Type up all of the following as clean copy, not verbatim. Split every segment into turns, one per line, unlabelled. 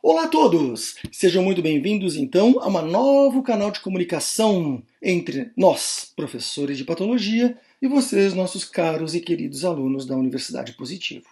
Olá a todos! Sejam muito bem-vindos então a um novo canal de comunicação entre nós, professores de patologia, e vocês, nossos caros e queridos alunos da Universidade Positivo.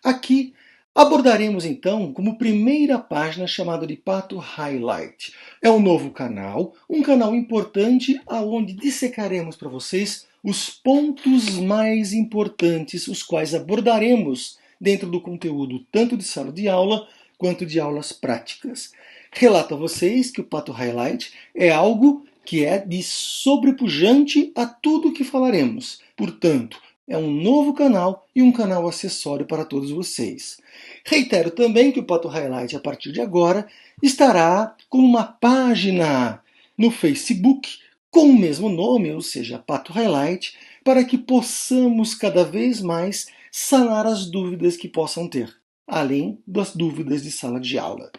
Aqui abordaremos então como primeira página chamada de Pato Highlight. É um novo canal, um canal importante aonde dissecaremos para vocês os pontos mais importantes, os quais abordaremos dentro do conteúdo tanto de sala de aula quanto de aulas práticas. Relato a vocês que o Pato Highlight é algo que é de sobrepujante a tudo que falaremos. Portanto, é um novo canal e um canal acessório para todos vocês. Reitero também que o Pato Highlight, a partir de agora, estará com uma página no Facebook com o mesmo nome, ou seja, Pato Highlight, para que possamos cada vez mais sanar as dúvidas que possam ter, além das dúvidas de sala de aula.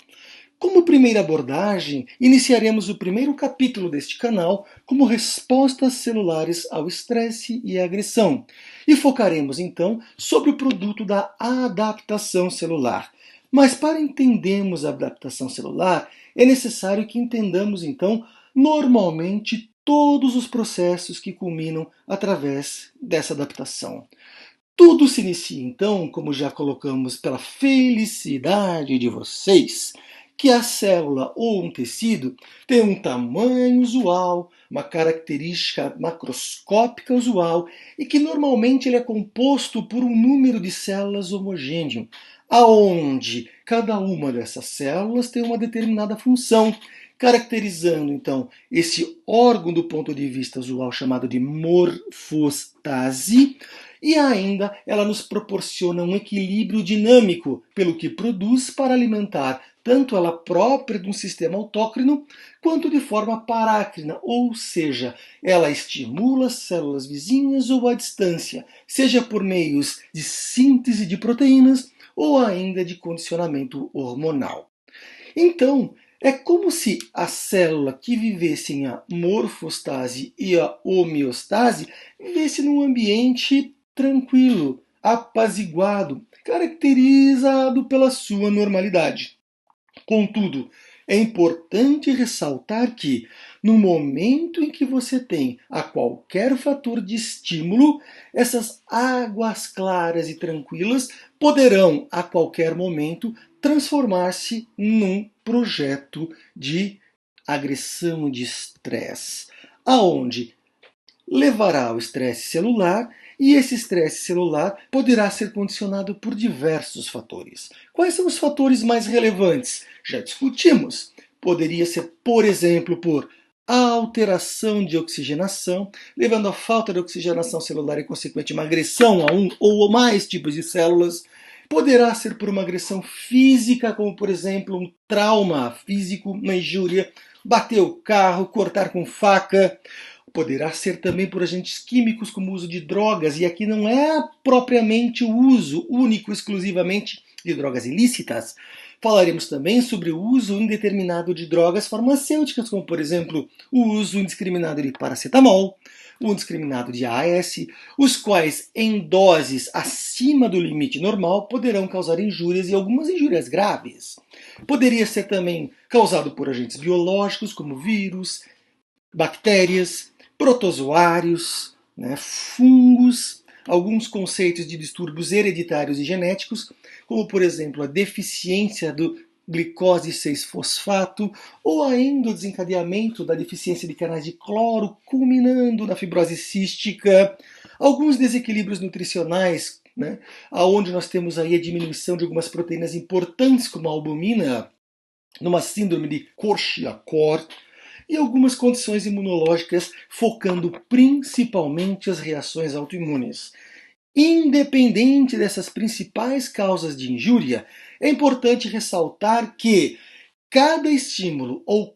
Como primeira abordagem, iniciaremos o primeiro capítulo deste canal como respostas celulares ao estresse e à agressão, e focaremos então sobre o produto da adaptação celular. Mas para entendermos a adaptação celular, é necessário que entendamos então normalmente todos os processos que culminam através dessa adaptação. Tudo se inicia então, como já colocamos, pela felicidade de vocês, que a célula ou um tecido tem um tamanho usual, uma característica macroscópica usual e que normalmente ele é composto por um número de células homogêneo, aonde cada uma dessas células tem uma determinada função, caracterizando então esse órgão do ponto de vista usual chamado de morfostase. E ainda ela nos proporciona um equilíbrio dinâmico, pelo que produz para alimentar tanto ela própria de um sistema autócrino, quanto de forma parácrina, ou seja, ela estimula células vizinhas ou à distância, seja por meios de síntese de proteínas ou ainda de condicionamento hormonal. Então, é como se a célula que vivesse em a morfostase e a homeostase vivesse num ambiente tranquilo, apaziguado, caracterizado pela sua normalidade. Contudo, é importante ressaltar que, no momento em que você tem a qualquer fator de estímulo, essas águas claras e tranquilas poderão, a qualquer momento, transformar-se num projeto de agressão de estresse, aonde levará ao estresse celular e esse estresse celular poderá ser condicionado por diversos fatores. Quais são os fatores mais relevantes? Já discutimos. Poderia ser, por exemplo, por alteração de oxigenação, levando à falta de oxigenação celular e, consequente, uma agressão a um ou mais tipos de células. Poderá ser por uma agressão física, como, por exemplo, um trauma físico, uma injúria, bater o carro, cortar com faca. Poderá ser também por agentes químicos, como o uso de drogas, e aqui não é propriamente o uso único, exclusivamente, de drogas ilícitas. Falaremos também sobre o uso indeterminado de drogas farmacêuticas, como, por exemplo, o uso indiscriminado de paracetamol, o indiscriminado de AAS, os quais, em doses acima do limite normal, poderão causar injúrias e algumas injúrias graves. Poderia ser também causado por agentes biológicos, como vírus, bactérias, protozoários, fungos, alguns conceitos de distúrbios hereditários e genéticos, como por exemplo a deficiência do glicose 6-fosfato, ou ainda o desencadeamento da deficiência de canais de cloro, culminando na fibrose cística, alguns desequilíbrios nutricionais, onde nós temos aí a diminuição de algumas proteínas importantes, como a albumina, numa síndrome de Kwashiorkor, e algumas condições imunológicas, focando principalmente as reações autoimunes. Independente dessas principais causas de injúria, é importante ressaltar que cada estímulo ou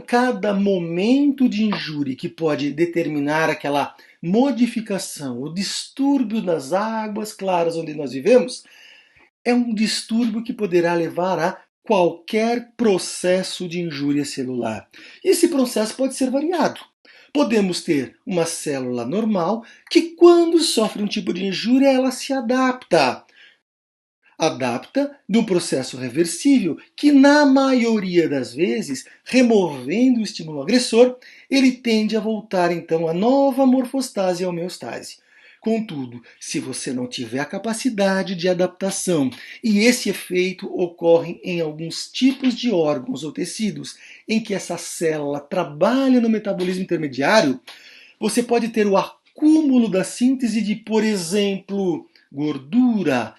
cada momento de injúria que pode determinar aquela modificação, o distúrbio das águas claras onde nós vivemos, é um distúrbio que poderá levar a qualquer processo de injúria celular. E esse processo pode ser variado. Podemos ter uma célula normal que, quando sofre um tipo de injúria, ela se adapta adapta de um processo reversível que, na maioria das vezes, removendo o estímulo agressor, ele tende a voltar então à nova morfostase e homeostase. Contudo, se você não tiver a capacidade de adaptação, e esse efeito ocorre em alguns tipos de órgãos ou tecidos em que essa célula trabalha no metabolismo intermediário, você pode ter o acúmulo da síntese de, por exemplo, gordura,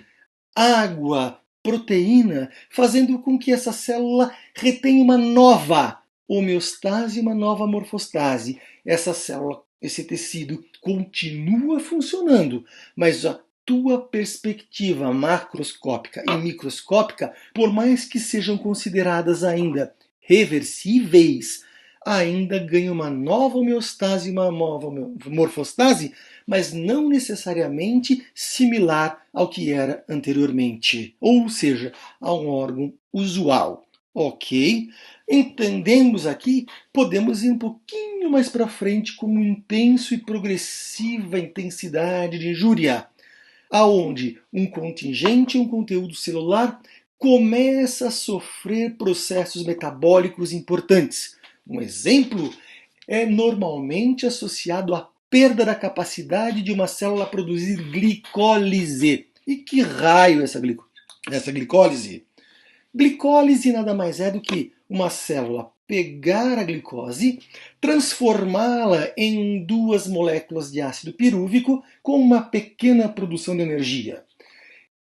água, proteína, fazendo com que essa célula retenha uma nova homeostase, uma nova morfostase. Essa célula, esse tecido continua funcionando, mas a tua perspectiva macroscópica e microscópica, por mais que sejam consideradas ainda reversíveis, ainda ganha uma nova homeostase, uma nova morfostase, mas não necessariamente similar ao que era anteriormente, ou seja, a um órgão usual. Ok? Entendemos aqui, podemos ir um pouquinho mais para frente com uma intenso e progressiva intensidade de injúria, aonde um contingente, um conteúdo celular, começa a sofrer processos metabólicos importantes. Um exemplo é normalmente associado à perda da capacidade de uma célula produzir glicólise. E que raio é essa glicólise? Glicólise nada mais é do que uma célula pegar a glicose, transformá-la em duas moléculas de ácido pirúvico com uma pequena produção de energia.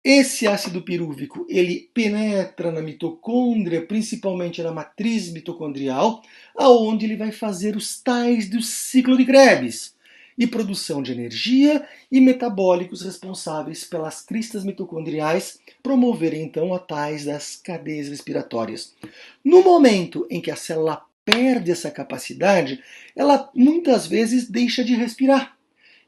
Esse ácido pirúvico ele penetra na mitocôndria, principalmente na matriz mitocondrial, aonde ele vai fazer os tais do ciclo de Krebs e produção de energia e metabólicos responsáveis pelas cristas mitocondriais promoverem então a tais das cadeias respiratórias. No momento em que a célula perde essa capacidade, ela muitas vezes deixa de respirar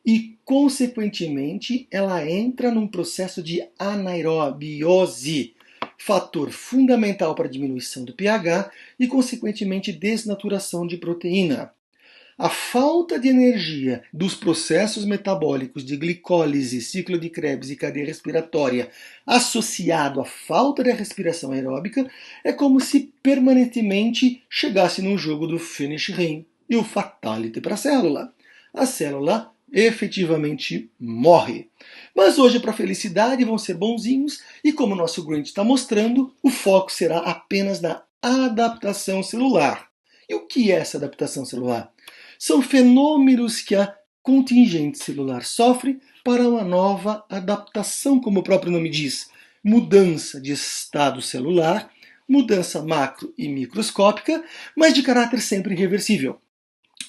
e, consequentemente, ela entra num processo de anaerobiose, fator fundamental para a diminuição do pH e, consequentemente, desnaturação de proteína. A falta de energia dos processos metabólicos de glicólise, ciclo de Krebs e cadeia respiratória associado à falta de respiração aeróbica é como se permanentemente chegasse num jogo do finish ring e o fatality para a célula. A célula efetivamente morre. Mas hoje, para a felicidade, vão ser bonzinhos e, como o nosso Grinch está mostrando, o foco será apenas na adaptação celular. E o que é essa adaptação celular? São fenômenos que a contingente celular sofre para uma nova adaptação, como o próprio nome diz. Mudança de estado celular, mudança macro e microscópica, mas de caráter sempre irreversível.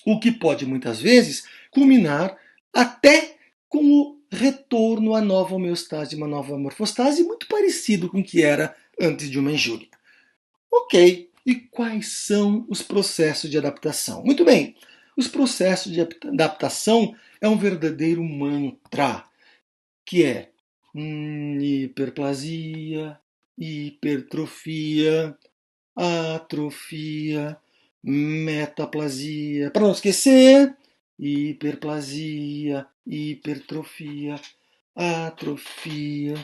O que pode muitas vezes culminar até com o retorno à nova homeostase, uma nova morfostase, muito parecido com o que era antes de uma injúria. Ok, e quais são os processos de adaptação? Muito bem, os processos de adaptação é um verdadeiro mantra, que é hiperplasia, hipertrofia, atrofia, metaplasia. Para não esquecer, hiperplasia, hipertrofia, atrofia,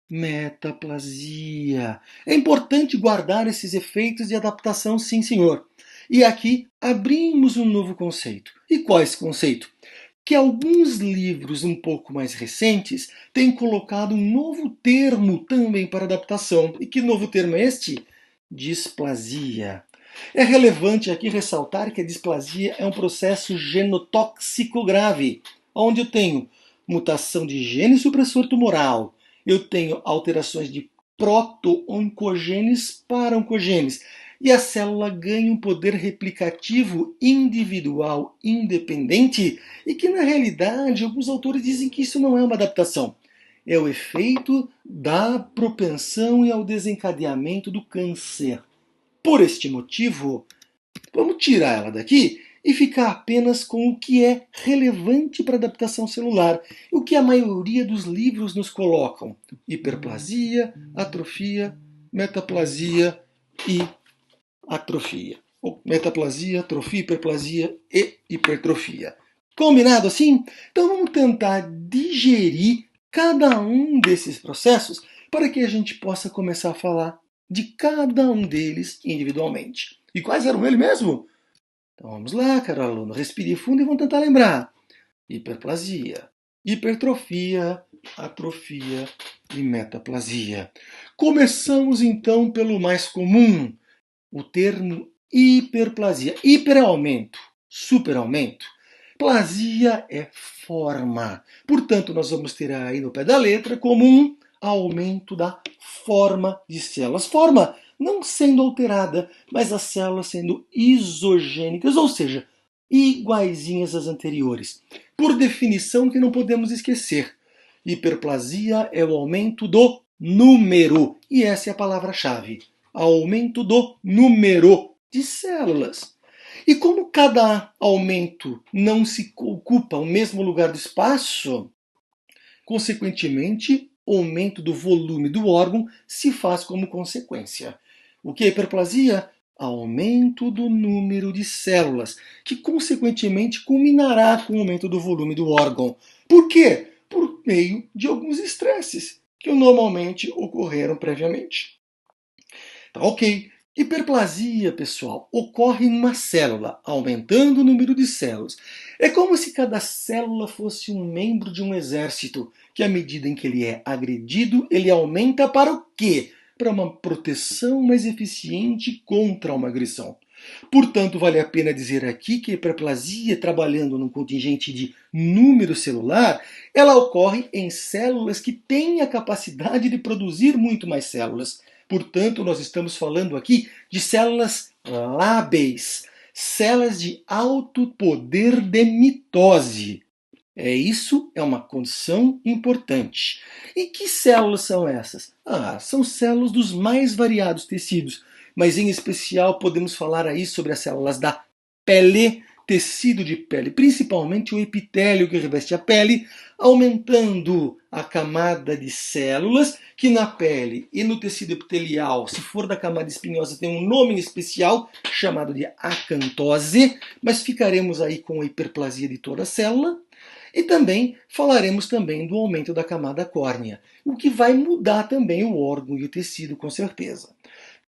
metaplasia. É importante guardar esses efeitos de adaptação, sim, senhor. E aqui abrimos um novo conceito. E qual é esse conceito? Que alguns livros um pouco mais recentes têm colocado um novo termo também para adaptação. E que novo termo é este? Displasia. É relevante aqui ressaltar que a displasia é um processo genotóxico grave, onde eu tenho mutação de gene supressor tumoral, eu tenho alterações de proto-oncogenes para oncogenes, e a célula ganha um poder replicativo individual independente e que, na realidade, alguns autores dizem que isso não é uma adaptação. É o efeito da propensão e ao desencadeamento do câncer. Por este motivo, vamos tirar ela daqui e ficar apenas com o que é relevante para a adaptação celular, o que a maioria dos livros nos colocam: hiperplasia, atrofia, metaplasia e atrofia. Ou metaplasia, atrofia, hiperplasia e hipertrofia. Combinado assim? Então vamos tentar digerir cada um desses processos para que a gente possa começar a falar de cada um deles individualmente. E quais eram eles mesmo? Então vamos lá, caro aluno, respire fundo e vamos tentar lembrar. Hiperplasia, hipertrofia, atrofia e metaplasia. Começamos então pelo mais comum, o termo hiperplasia. Hiper é aumento, super aumento. Plasia é forma. Portanto, nós vamos ter aí no pé da letra como um aumento da forma de células. Forma não sendo alterada, mas as células sendo isogênicas, ou seja, iguaizinhas às anteriores. Por definição que não podemos esquecer, hiperplasia é o aumento do número, e essa é a palavra-chave, aumento do número de células. E como cada aumento não se ocupa o mesmo lugar do espaço, consequentemente, o aumento do volume do órgão se faz como consequência. O que é hiperplasia? Aumento do número de células, que consequentemente culminará com o aumento do volume do órgão. Por quê? Por meio de alguns estresses que normalmente ocorreram previamente. Tá ok. Hiperplasia, pessoal, ocorre em uma célula, aumentando o número de células. É como se cada célula fosse um membro de um exército, que à medida em que ele é agredido, ele aumenta para o quê? Para uma proteção mais eficiente contra uma agressão. Portanto, vale a pena dizer aqui que a hiperplasia, trabalhando num contingente de número celular, ela ocorre em células que têm a capacidade de produzir muito mais células. Portanto, nós estamos falando aqui de células lábeis, células de alto poder de mitose. Isso é uma condição importante. E que células são essas? São células dos mais variados tecidos, mas em especial podemos falar aí sobre as células da pele, tecido de pele, principalmente o epitélio que reveste a pele, aumentando a camada de células que na pele e no tecido epitelial, se for da camada espinhosa, tem um nome especial chamado de acantose, mas ficaremos aí com a hiperplasia de toda a célula. E também falaremos também do aumento da camada córnea, o que vai mudar também o órgão e o tecido, com certeza.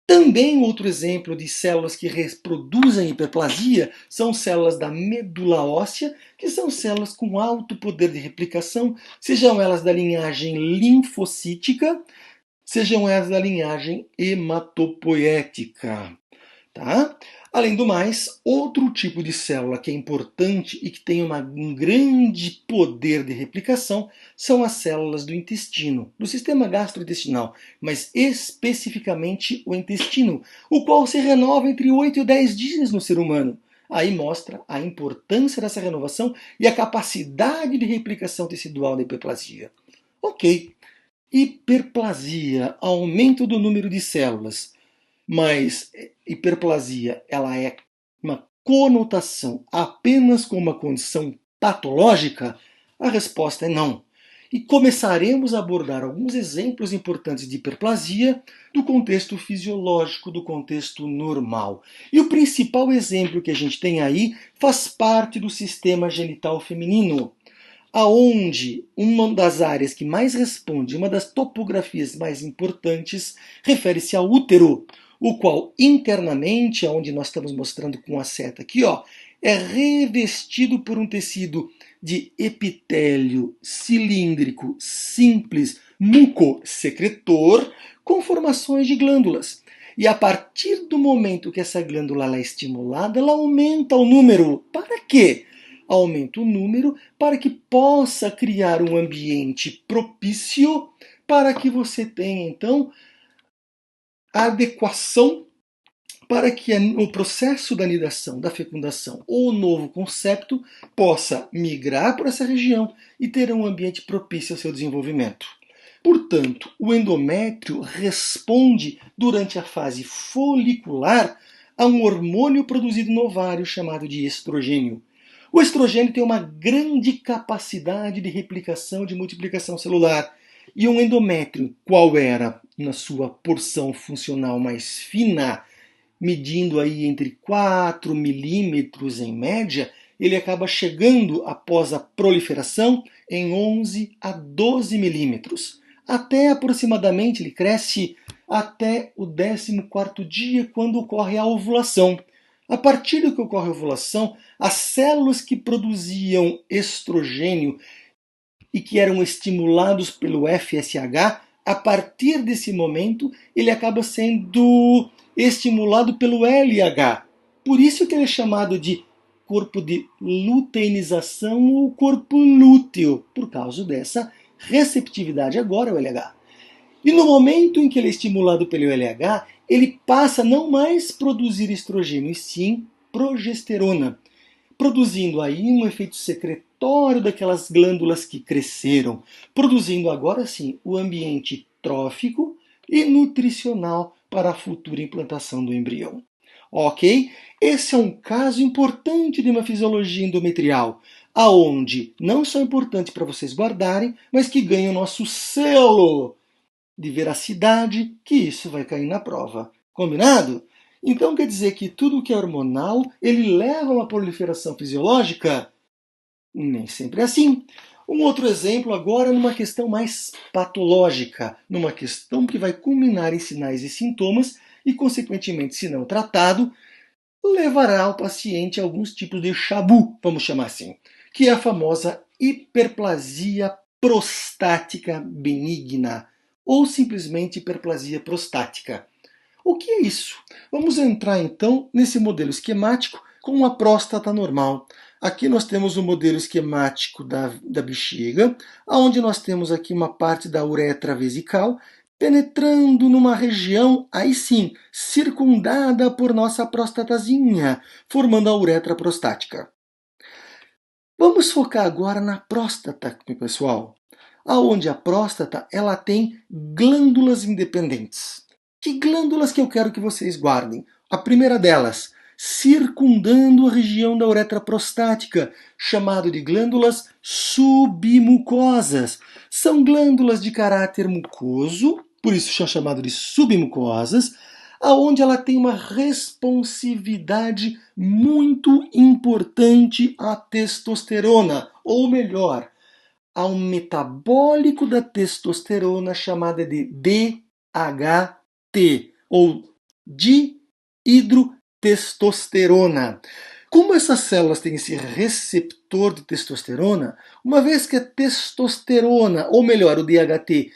Também outro exemplo de células que reproduzem hiperplasia são células da medula óssea, que são células com alto poder de replicação, sejam elas da linhagem linfocítica, sejam elas da linhagem hematopoética. Tá? Além do mais, outro tipo de célula que é importante e que tem um grande poder de replicação são as células do intestino, do sistema gastrointestinal, mas especificamente o intestino, o qual se renova entre 8 e 10 dias no ser humano. Aí mostra a importância dessa renovação e a capacidade de replicação tecidual da hiperplasia. Ok, hiperplasia, aumento do número de células. Mas hiperplasia, ela é uma conotação apenas com uma condição patológica? A resposta é não. E começaremos a abordar alguns exemplos importantes de hiperplasia do contexto fisiológico, do contexto normal. E o principal exemplo que a gente tem aí faz parte do sistema genital feminino, aonde uma das áreas que mais responde, uma das topografias mais importantes, refere-se ao útero, o qual internamente, onde nós estamos mostrando com a seta aqui, é revestido por um tecido de epitélio cilíndrico simples, mucosecretor, com formações de glândulas. E a partir do momento que essa glândula é estimulada, ela aumenta o número. Para quê? Aumenta o número para que possa criar um ambiente propício para que você tenha, então, a adequação para que o processo da anidação, da fecundação ou o novo concepto possa migrar por essa região e ter um ambiente propício ao seu desenvolvimento. Portanto, o endométrio responde durante a fase folicular a um hormônio produzido no ovário chamado de estrogênio. O estrogênio tem uma grande capacidade de replicação, de multiplicação celular. E um endométrio, qual era na sua porção funcional mais fina, medindo aí entre 4 milímetros em média, ele acaba chegando após a proliferação em 11 a 12 milímetros. até aproximadamente, ele cresce até o 14º dia, quando ocorre a ovulação. A partir do que ocorre a ovulação, as células que produziam estrogênio e que eram estimulados pelo FSH, a partir desse momento, ele acaba sendo estimulado pelo LH. Por isso que ele é chamado de corpo de luteinização ou corpo lúteo, por causa dessa receptividade agora ao LH. E no momento em que ele é estimulado pelo LH, ele passa a não mais produzir estrogênio, e sim progesterona, produzindo aí um efeito secretório daquelas glândulas que cresceram, produzindo agora sim o ambiente trófico e nutricional para a futura implantação do embrião. Ok? Esse é um caso importante de uma fisiologia endometrial, aonde não só é importante para vocês guardarem, mas que ganha o nosso selo de veracidade, que isso vai cair na prova. Combinado? Então quer dizer que tudo que é hormonal, ele leva a uma proliferação fisiológica? Nem sempre é assim. Um outro exemplo agora numa questão mais patológica, numa questão que vai culminar em sinais e sintomas e, consequentemente, se não tratado, levará o paciente a alguns tipos de chabu, vamos chamar assim, que é a famosa hiperplasia prostática benigna, ou simplesmente hiperplasia prostática. O que é isso? Vamos entrar então nesse modelo esquemático com uma próstata normal. Aqui nós temos o modelo esquemático da bexiga, onde nós temos aqui uma parte da uretra vesical, penetrando numa região, aí sim, circundada por nossa prostatazinha, formando a uretra prostática. Vamos focar agora na próstata, pessoal, aonde a próstata ela tem glândulas independentes. Que glândulas que eu quero que vocês guardem? A primeira delas, circundando a região da uretra prostática, chamado de glândulas submucosas. São glândulas de caráter mucoso, por isso são chamadas de submucosas, aonde ela tem uma responsividade muito importante à testosterona, ou melhor, a um metabólico da testosterona chamada de DHT, ou dihidrotestosterona. Como essas células têm esse receptor de testosterona, uma vez que a testosterona, ou melhor, o DHT,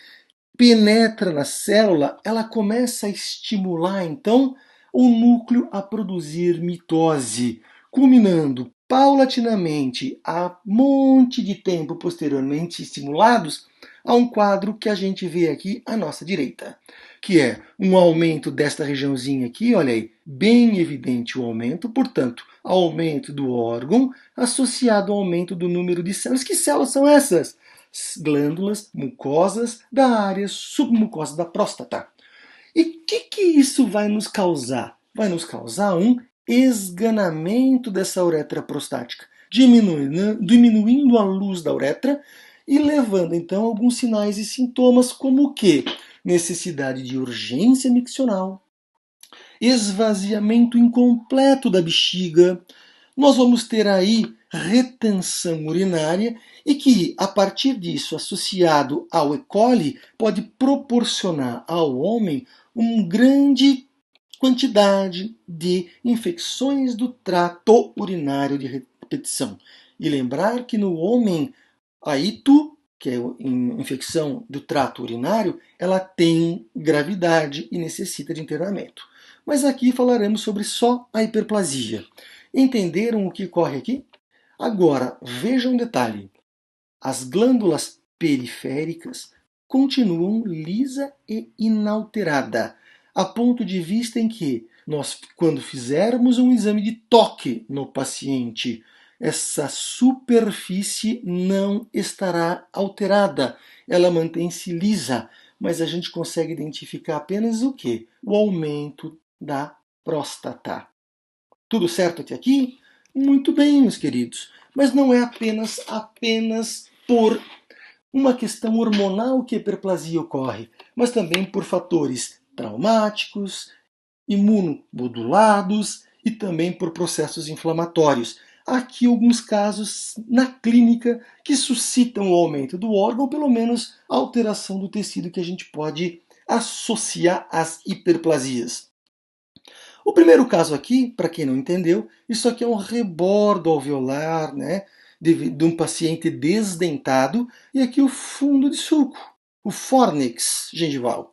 penetra na célula, ela começa a estimular então o núcleo a produzir mitose, culminando paulatinamente a monte de tempo posteriormente estimulados a um quadro que a gente vê aqui à nossa direita, que é um aumento desta regiãozinha aqui, olha aí, bem evidente o aumento, portanto, aumento do órgão associado ao aumento do número de células. Que células são essas? Glândulas mucosas da área submucosa da próstata. E o que isso vai nos causar? Vai nos causar um esganamento dessa uretra prostática, diminuindo a luz da uretra e levando então a alguns sinais e sintomas como o quê? Necessidade de urgência miccional, esvaziamento incompleto da bexiga. Nós vamos ter aí retenção urinária e que, a partir disso, associado ao E. coli, pode proporcionar ao homem uma grande quantidade de infecções do trato urinário de repetição. E lembrar que no homem, a ITU, que é a infecção do trato urinário, ela tem gravidade e necessita de internamento. Mas aqui falaremos sobre só a hiperplasia. Entenderam o que ocorre aqui? Agora, vejam um detalhe. As glândulas periféricas continuam lisa e inalterada, a ponto de vista em que nós, quando fizermos um exame de toque no paciente, essa superfície não estará alterada, ela mantém-se lisa, mas a gente consegue identificar apenas o quê? O aumento da próstata. Tudo certo até aqui? Muito bem, meus queridos. Mas não é apenas por uma questão hormonal que a hiperplasia ocorre, mas também por fatores traumáticos, imunomodulados e também por processos inflamatórios. há aqui alguns casos na clínica que suscitam o aumento do órgão, ou pelo menos a alteração do tecido que a gente pode associar às hiperplasias. O primeiro caso aqui, para quem não entendeu, isso aqui é um rebordo alveolar, né, de um paciente desdentado, e aqui o fundo de sulco, o fórnix gengival,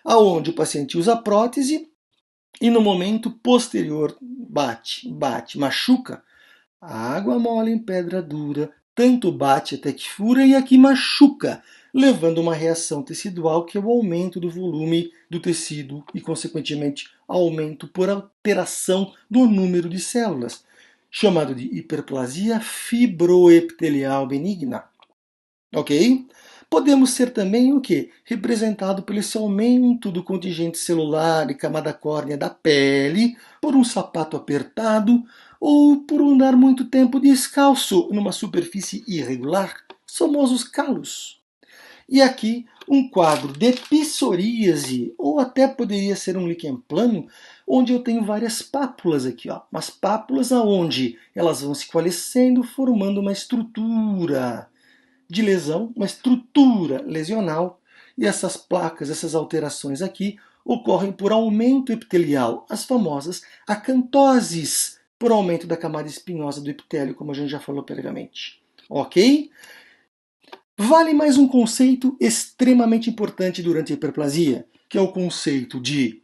aonde o paciente usa prótese e no momento posterior bate, machuca. A água mole em pedra dura, tanto bate até que fura e aqui machuca, levando uma reação tecidual que é o aumento do volume do tecido e, consequentemente, aumento por alteração do número de células, chamado de hiperplasia fibroepitelial benigna. Ok? Podemos ser também o quê? Representado por esse aumento do contingente celular e camada córnea da pele, por um sapato apertado ou por andar muito tempo descalço numa superfície irregular, famosos calos. E aqui um quadro de psoríase, ou até poderia ser um líquen plano, onde eu tenho várias pápulas aqui, ó, umas pápulas aonde elas vão se coalescendo, formando uma estrutura de lesão, uma estrutura lesional, e essas placas, essas alterações aqui, ocorrem por aumento epitelial, as famosas acantoses, por aumento da camada espinhosa do epitélio, como a gente já falou previamente. Ok? Vale mais um conceito extremamente importante durante a hiperplasia, que é o conceito de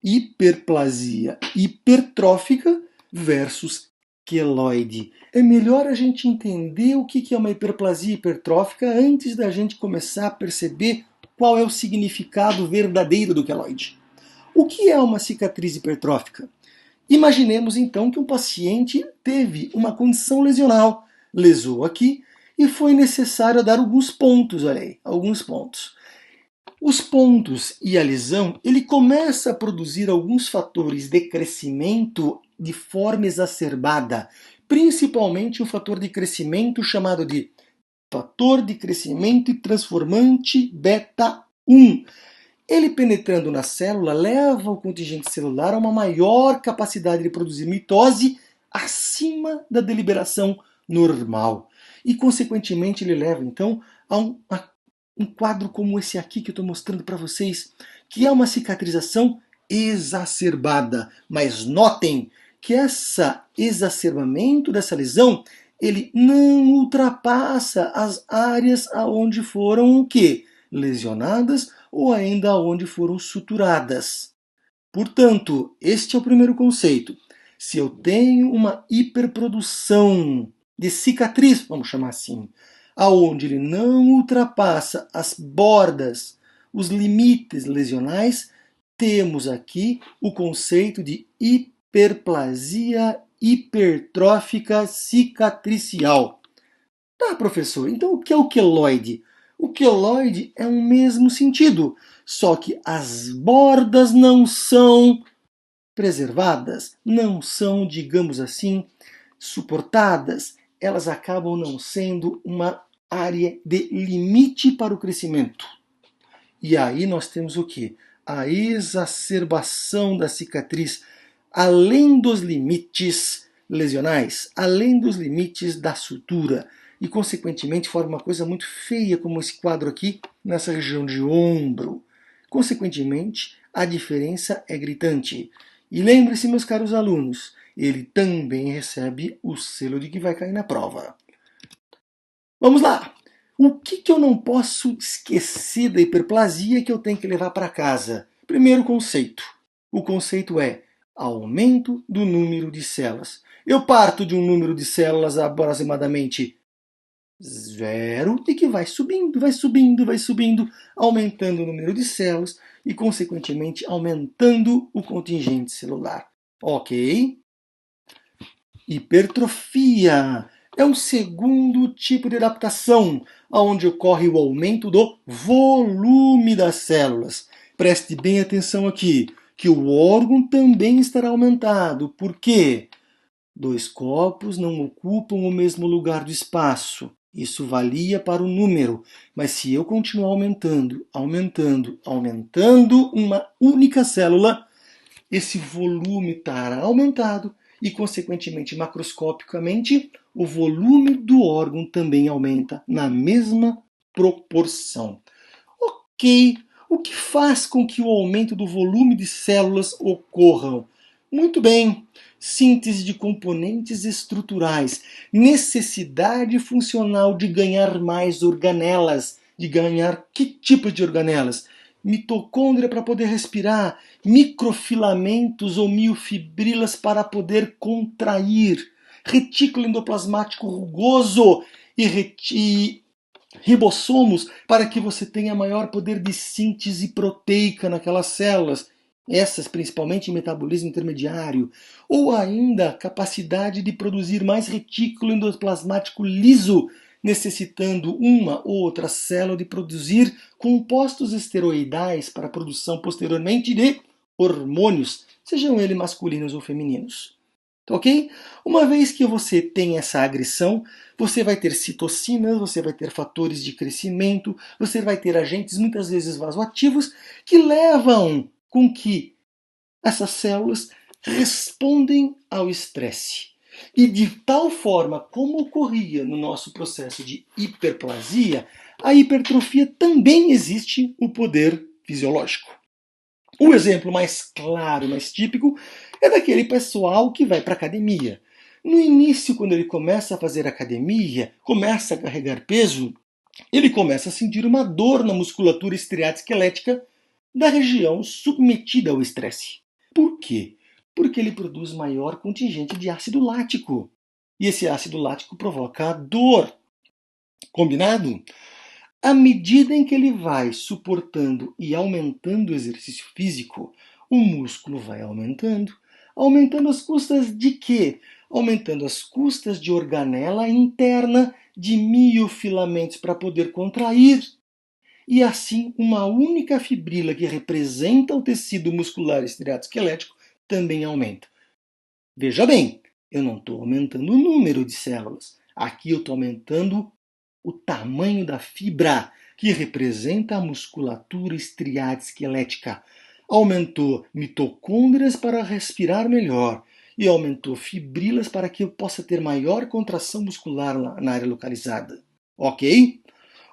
hiperplasia hipertrófica versus queloide. É melhor a gente entender o que é uma hiperplasia hipertrófica antes da gente começar a perceber qual é o significado verdadeiro do queloide. O que é uma cicatriz hipertrófica? Imaginemos então que um paciente teve uma condição lesional, lesou aqui, e foi necessário dar alguns pontos, olha aí, alguns pontos. Os pontos e a lesão, ele começa a produzir alguns fatores de crescimento de forma exacerbada, principalmente o fator de crescimento chamado de fator de crescimento e transformante beta 1. Ele penetrando na célula leva o contingente celular a uma maior capacidade de produzir mitose acima da deliberação normal. E, consequentemente, ele leva, então, a um quadro como esse aqui que eu estou mostrando para vocês, que é uma cicatrização exacerbada. Mas notem que esse exacerbamento dessa lesão, ele não ultrapassa as áreas aonde foram o quê? Lesionadas ou ainda onde foram suturadas. Portanto, este é o primeiro conceito. Se eu tenho uma hiperprodução de cicatriz, vamos chamar assim, aonde ele não ultrapassa as bordas, os limites lesionais, temos aqui o conceito de hiperplasia hipertrófica cicatricial. Tá, professor, então o que é o queloide? O queloide é o mesmo sentido, só que as bordas não são preservadas, não são, digamos assim, suportadas, elas acabam não sendo uma área de limite para o crescimento. E aí nós temos o quê? A exacerbação da cicatriz, além dos limites lesionais, além dos limites da sutura, e consequentemente forma uma coisa muito feia, como esse quadro aqui, nessa região de ombro. Consequentemente, a diferença é gritante. E lembre-se, meus caros alunos, ele também recebe o selo de que vai cair na prova. Vamos lá! O que eu não posso esquecer da hiperplasia que eu tenho que levar para casa? Primeiro conceito. O conceito é aumento do número de células. Eu parto de um número de células aproximadamente 0 e que vai subindo, aumentando o número de células e, consequentemente, aumentando o contingente celular. Ok? Hipertrofia é um segundo tipo de adaptação, onde ocorre o aumento do volume das células. Preste bem atenção aqui, que o órgão também estará aumentado. Por quê? Dois corpos não ocupam o mesmo lugar do espaço. Isso valia para o número, mas se eu continuar aumentando uma única célula, esse volume estará aumentado e, consequentemente, macroscopicamente, o volume do órgão também aumenta na mesma proporção. Ok, o que faz com que o aumento do volume de células ocorra? Muito bem, síntese de componentes estruturais, necessidade funcional de ganhar mais organelas. De ganhar que tipo de organelas? Mitocôndria para poder respirar, microfilamentos ou miofibrilas para poder contrair, retículo endoplasmático rugoso e ribossomos para que você tenha maior poder de síntese proteica naquelas células, essas principalmente em metabolismo intermediário, ou ainda capacidade de produzir mais retículo endoplasmático liso, necessitando uma ou outra célula de produzir compostos esteroidais para a produção posteriormente de hormônios, sejam eles masculinos ou femininos. Ok? Uma vez que você tem essa agressão, você vai ter citocinas, você vai ter fatores de crescimento, você vai ter agentes muitas vezes vasoativos que levam com que essas células respondem ao estresse. E de tal forma como ocorria no nosso processo de hiperplasia, a hipertrofia também existe o poder fisiológico. O exemplo mais claro, mais típico, é daquele pessoal que vai para a academia. No início, quando ele começa a fazer academia, começa a carregar peso, ele começa a sentir uma dor na musculatura estriado-esquelética da região submetida ao estresse. Por quê? Porque ele produz maior contingente de ácido lático. E esse ácido lático provoca dor. Combinado? À medida em que ele vai suportando e aumentando o exercício físico, o músculo vai aumentando. Aumentando as custas de quê? Aumentando as custas de organela interna, de miofilamentos para poder contrair. E assim, uma única fibrila que representa o tecido muscular estriado-esquelético também aumenta. Veja bem, eu não estou aumentando o número de células. Aqui eu estou aumentando o tamanho da fibra, que representa a musculatura estriado-esquelética. Aumentou mitocôndrias para respirar melhor e aumentou fibrilas para que eu possa ter maior contração muscular na área localizada. Ok?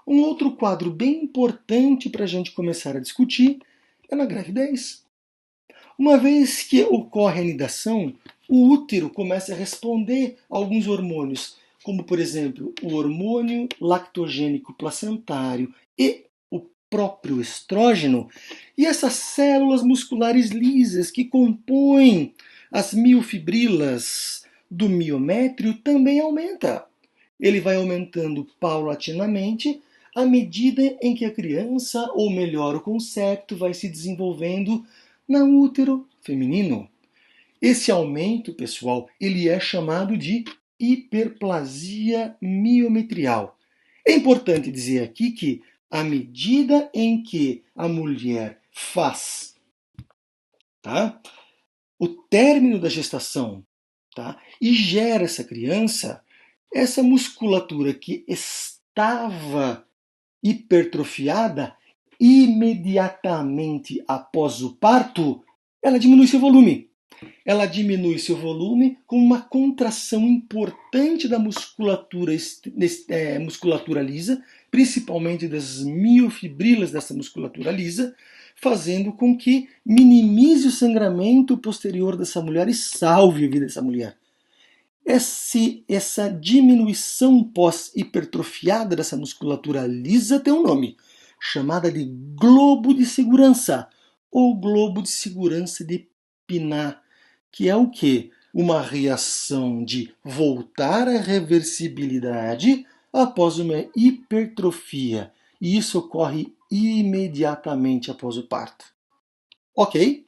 Um outro quadro bem importante para a gente começar a discutir é na gravidez. Uma vez que ocorre a anidação, o útero começa a responder a alguns hormônios, como, por exemplo, o hormônio lactogênico placentário e o próprio estrógeno, e essas células musculares lisas que compõem as miofibrilas do miométrio também aumenta. Ele vai aumentando paulatinamente à medida em que a criança, ou melhor, o concepto, vai se desenvolvendo no útero feminino. Esse aumento, pessoal, ele é chamado de hiperplasia miometrial. É importante dizer aqui que, à medida em que a mulher faz, tá, o término da gestação, tá, e gera essa criança, essa musculatura que estava hipertrofiada, imediatamente após o parto, ela diminui seu volume. Ela diminui seu volume com uma contração importante da musculatura lisa, principalmente das miofibrilas dessa musculatura lisa, fazendo com que minimize o sangramento posterior dessa mulher e salve a vida dessa mulher. Essa diminuição pós-hipertrofiada dessa musculatura lisa tem um nome, chamada de globo de segurança, ou globo de segurança de Pinat, que é o quê? Uma reação de voltar à reversibilidade após uma hipertrofia. E isso ocorre imediatamente após o parto. Ok?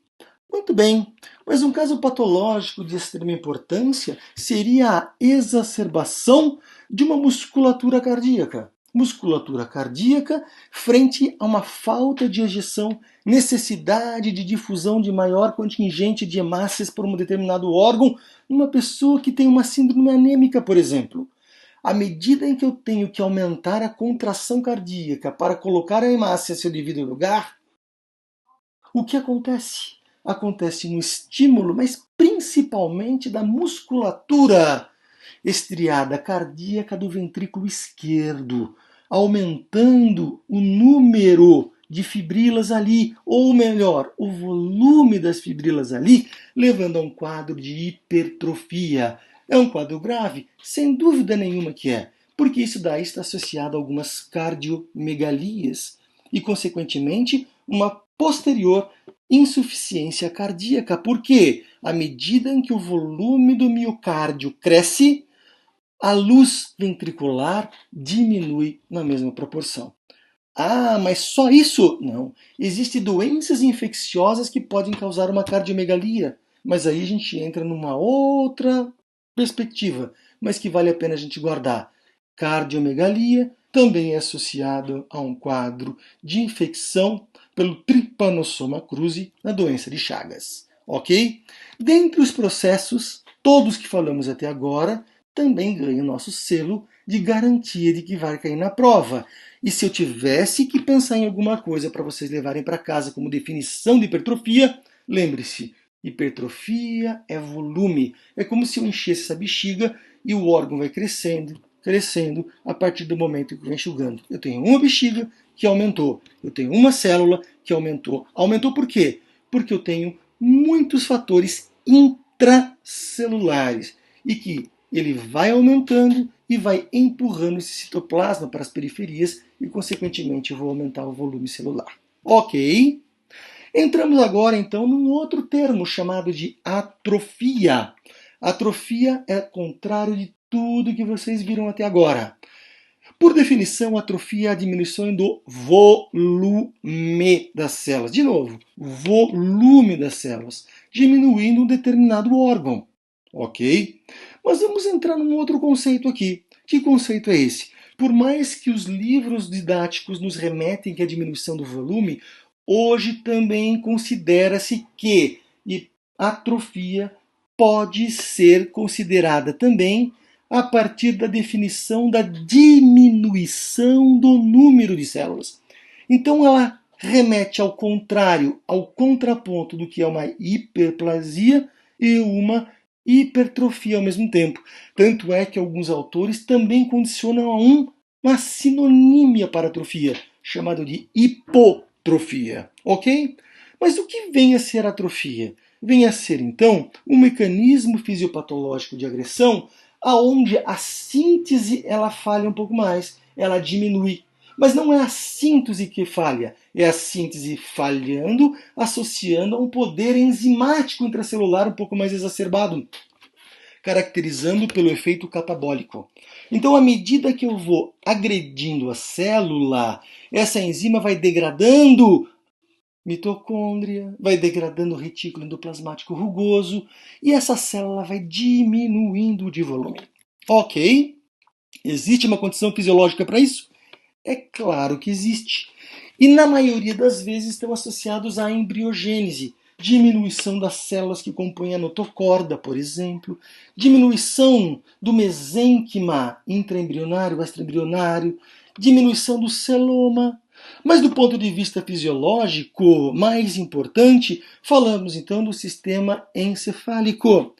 Muito bem, mas um caso patológico de extrema importância seria a exacerbação de uma musculatura cardíaca. Musculatura cardíaca frente a uma falta de ejeção, necessidade de difusão de maior contingente de hemácias por um determinado órgão, numa pessoa que tem uma síndrome anêmica, por exemplo. À medida em que eu tenho que aumentar a contração cardíaca para colocar a hemácia em seu devido lugar, o que acontece? acontece no estímulo, mas principalmente da musculatura estriada cardíaca do ventrículo esquerdo, aumentando o número de fibrilas ali, ou melhor, o volume das fibrilas ali, levando a um quadro de hipertrofia. É um quadro grave? Sem dúvida nenhuma que é, porque isso daí está associado a algumas cardiomegalias e, consequentemente, uma posterior insuficiência cardíaca. Por quê? À medida em que o volume do miocárdio cresce, a luz ventricular diminui na mesma proporção. Ah, mas só isso? Não. Existem doenças infecciosas que podem causar uma cardiomegalia, mas aí a gente entra numa outra perspectiva, mas que vale a pena a gente guardar. Cardiomegalia também é associado a um quadro de infecção pelo Trypanosoma cruzi na doença de Chagas, ok? Dentre os processos, todos que falamos até agora, também ganha o nosso selo de garantia de que vai cair na prova. E se eu tivesse que pensar em alguma coisa para vocês levarem para casa como definição de hipertrofia, lembre-se, hipertrofia é volume. É como se eu enchesse essa bexiga e o órgão vai crescendo, crescendo a partir do momento que vai enxugando. Eu tenho uma bexiga que aumentou, eu tenho uma célula que aumentou. Aumentou por quê? Porque eu tenho muitos fatores intracelulares e que ele vai aumentando e vai empurrando esse citoplasma para as periferias e, consequentemente, eu vou aumentar o volume celular. Ok? Entramos agora, então, num outro termo chamado de atrofia. Atrofia é contrário de tudo que vocês viram até agora. Por definição, atrofia é a diminuição do volume das células. De novo, volume das células, diminuindo um determinado órgão. Ok? Mas vamos entrar num outro conceito aqui. Que conceito é esse? Por mais que os livros didáticos nos remetem que a diminuição do volume, hoje também considera-se que atrofia pode ser considerada também a partir da definição da diminuição do número de células. Então ela remete ao contrário, ao contraponto do que é uma hiperplasia e uma hipertrofia ao mesmo tempo. Tanto é que alguns autores também condicionam a uma sinonímia para atrofia, chamada de hipotrofia, ok? Mas o que vem a ser atrofia? Vem a ser, então, um mecanismo fisiopatológico de agressão aonde a síntese ela falha um pouco mais, ela diminui. Mas não é a síntese que falha, é a síntese falhando, associando a um poder enzimático intracelular um pouco mais exacerbado, caracterizando pelo efeito catabólico. Então, à medida que eu vou agredindo a célula, essa enzima vai degradando mitocôndria, vai degradando o retículo endoplasmático rugoso e essa célula vai diminuindo de volume. Ok? Existe uma condição fisiológica para isso? É claro que existe. E na maioria das vezes estão associados à embriogênese, diminuição das células que compõem a notocorda, por exemplo, diminuição do mesênquima intraembrionário, extraembrionário, diminuição do celoma. Mas do ponto de vista fisiológico, mais importante, falamos então do sistema encefálico,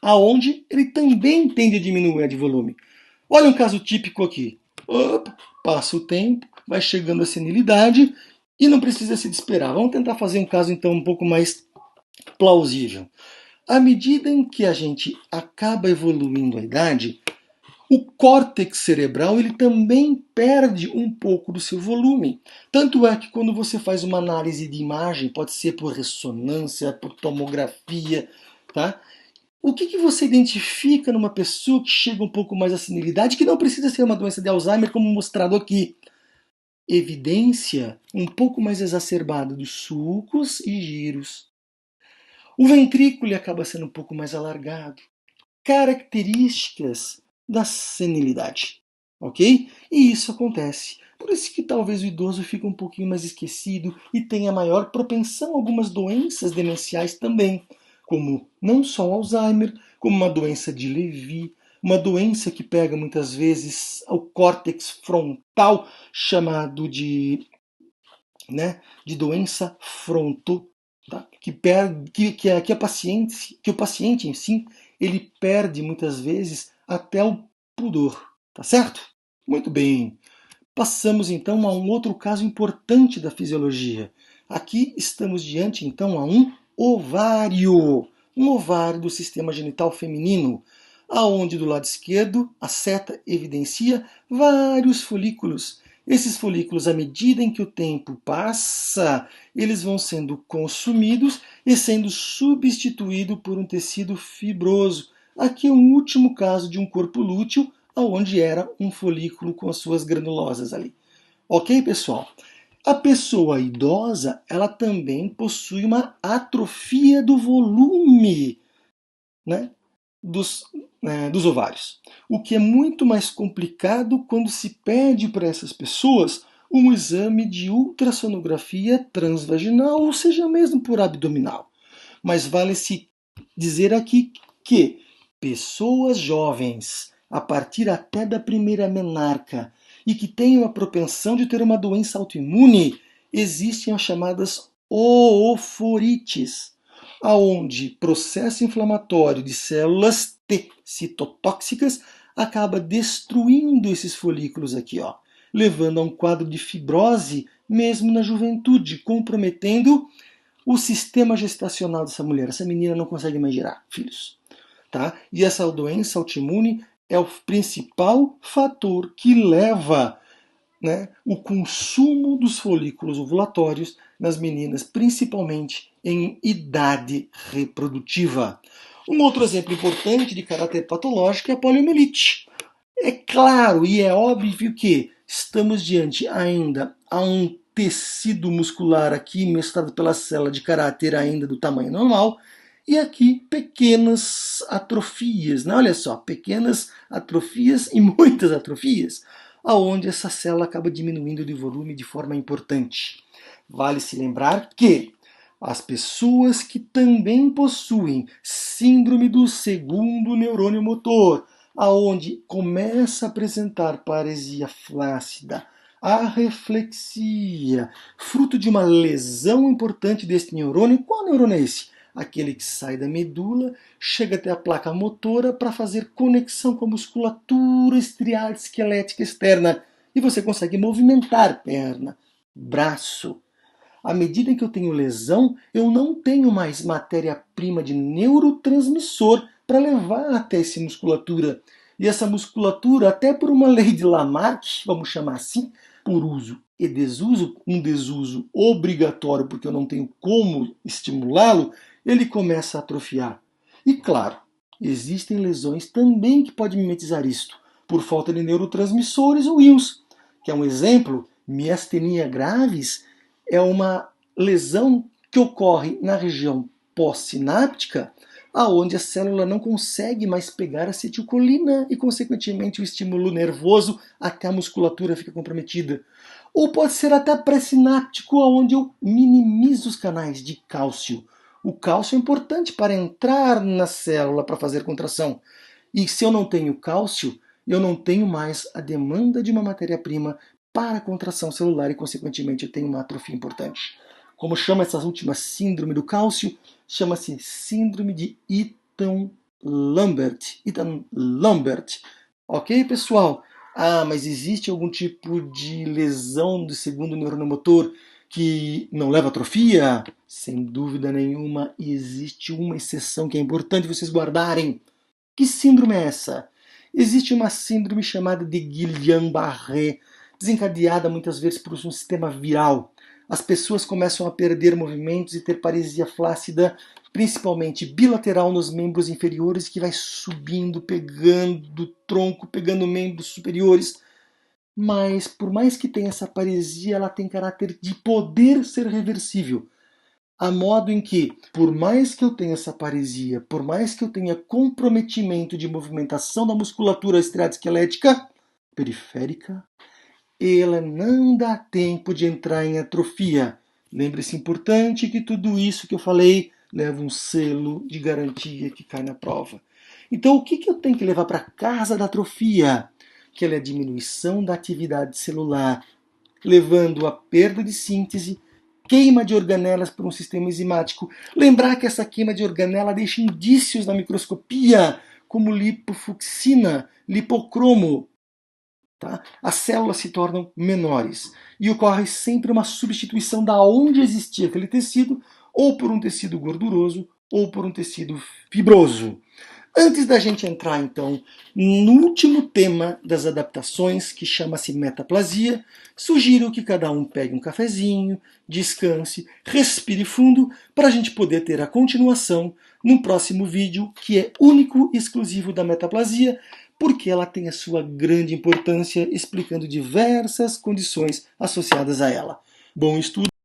aonde ele também tende a diminuir de volume. Olha um caso típico aqui. Opa, passa o tempo, vai chegando a senilidade e não precisa se desesperar. Vamos tentar fazer um caso então um pouco mais plausível. À medida em que a gente acaba evoluindo a idade, o córtex cerebral ele também perde um pouco do seu volume. Tanto é que quando você faz uma análise de imagem, pode ser por ressonância, por tomografia, tá? O que você identifica numa pessoa que chega um pouco mais à senilidade, que não precisa ser uma doença de Alzheimer, como mostrado aqui? Evidência um pouco mais exacerbada dos sulcos e giros. O ventrículo acaba sendo um pouco mais alargado. Características da senilidade, ok? E isso acontece. Por isso que talvez o idoso fique um pouquinho mais esquecido e tenha maior propensão a algumas doenças demenciais também, como não só o Alzheimer, como uma doença de Lewy, uma doença que pega muitas vezes o córtex frontal, chamado de doença tá? Que o paciente em si, ele perde muitas vezes até o pudor, tá certo? Muito bem. Passamos então a um outro caso importante da fisiologia. Aqui estamos diante então a um ovário do sistema genital feminino, aonde do lado esquerdo a seta evidencia vários folículos. Esses folículos, à medida em que o tempo passa, eles vão sendo consumidos e sendo substituídos por um tecido fibroso. Aqui é um último caso de um corpo lúteo, onde era um folículo com as suas granulosas ali. Ok, pessoal? A pessoa idosa, ela também possui uma atrofia do volume, né, dos ovários. O que é muito mais complicado quando se pede para essas pessoas um exame de ultrassonografia transvaginal, ou seja, mesmo por abdominal. Mas vale-se dizer aqui que pessoas jovens, a partir até da primeira menarca, e que tenham a propensão de ter uma doença autoimune, existem as chamadas ooforites, aonde processo inflamatório de células T citotóxicas acaba destruindo esses folículos aqui, ó, levando a um quadro de fibrose mesmo na juventude, comprometendo o sistema gestacional dessa mulher. Essa menina não consegue mais gerar filhos. Tá? E essa doença autoimune é o principal fator que leva, né, o consumo dos folículos ovulatórios nas meninas, principalmente em idade reprodutiva. Um outro exemplo importante de caráter patológico é a poliomielite. É claro e é óbvio que estamos diante ainda a um tecido muscular aqui mestrado pela célula de caráter ainda do tamanho normal, e aqui pequenas atrofias, né? Olha só, pequenas atrofias e muitas atrofias, aonde essa célula acaba diminuindo de volume de forma importante. Vale se lembrar que as pessoas que também possuem síndrome do segundo neurônio motor, aonde começa a apresentar paresia flácida, arreflexia, fruto de uma lesão importante deste neurônio. Qual neurônio é esse? Aquele que sai da medula, chega até a placa motora para fazer conexão com a musculatura estriada esquelética externa e você consegue movimentar perna, braço. À medida que eu tenho lesão, eu não tenho mais matéria-prima de neurotransmissor para levar até essa musculatura. E essa musculatura, até por uma lei de Lamarck, vamos chamar assim, por uso e desuso, um desuso obrigatório porque eu não tenho como estimulá-lo, ele começa a atrofiar. E claro, existem lesões também que podem mimetizar isto, por falta de neurotransmissores ou íons, que é um exemplo, miastenia graves, é uma lesão que ocorre na região pós-sináptica, aonde a célula não consegue mais pegar acetilcolina e, consequentemente, o estímulo nervoso até a musculatura fica comprometida. Ou pode ser até pré-sináptico, onde eu minimizo os canais de cálcio. O cálcio é importante para entrar na célula para fazer contração. E se eu não tenho cálcio, eu não tenho mais a demanda de uma matéria-prima para a contração celular e, consequentemente, eu tenho uma atrofia importante. Como chama essa última síndrome do cálcio? Chama-se síndrome de Eaton-Lambert. Eaton-Lambert. Ok, pessoal? Ah, mas existe algum tipo de lesão do segundo neurônio motor que não leva a atrofia? Sem dúvida nenhuma, existe uma exceção que é importante vocês guardarem. Que síndrome é essa? Existe uma síndrome chamada de Guillain-Barré, desencadeada muitas vezes por um sistema viral. As pessoas começam a perder movimentos e ter paresia flácida, principalmente bilateral nos membros inferiores, que vai subindo, pegando o tronco, pegando membros superiores. Mas, por mais que tenha essa paresia, ela tem caráter de poder ser reversível. A modo em que, por mais que eu tenha essa paresia, por mais que eu tenha comprometimento de movimentação da musculatura estriada esquelética periférica, ela não dá tempo de entrar em atrofia. Lembre-se importante que tudo isso que eu falei leva um selo de garantia que cai na prova. Então, o que eu tenho que levar para casa da atrofia? Que ela é a diminuição da atividade celular, levando à perda de síntese, queima de organelas por um sistema enzimático. Lembrar que essa queima de organela deixa indícios na microscopia, como lipofucsina, lipocromo. Tá? As células se tornam menores e ocorre sempre uma substituição da onde existia aquele tecido, ou por um tecido gorduroso, ou por um tecido fibroso. Antes da gente entrar, então, no último tema das adaptações, que chama-se metaplasia, sugiro que cada um pegue um cafezinho, descanse, respire fundo, para a gente poder ter a continuação no próximo vídeo, que é único e exclusivo da metaplasia, porque ela tem a sua grande importância explicando diversas condições associadas a ela. Bom estudo!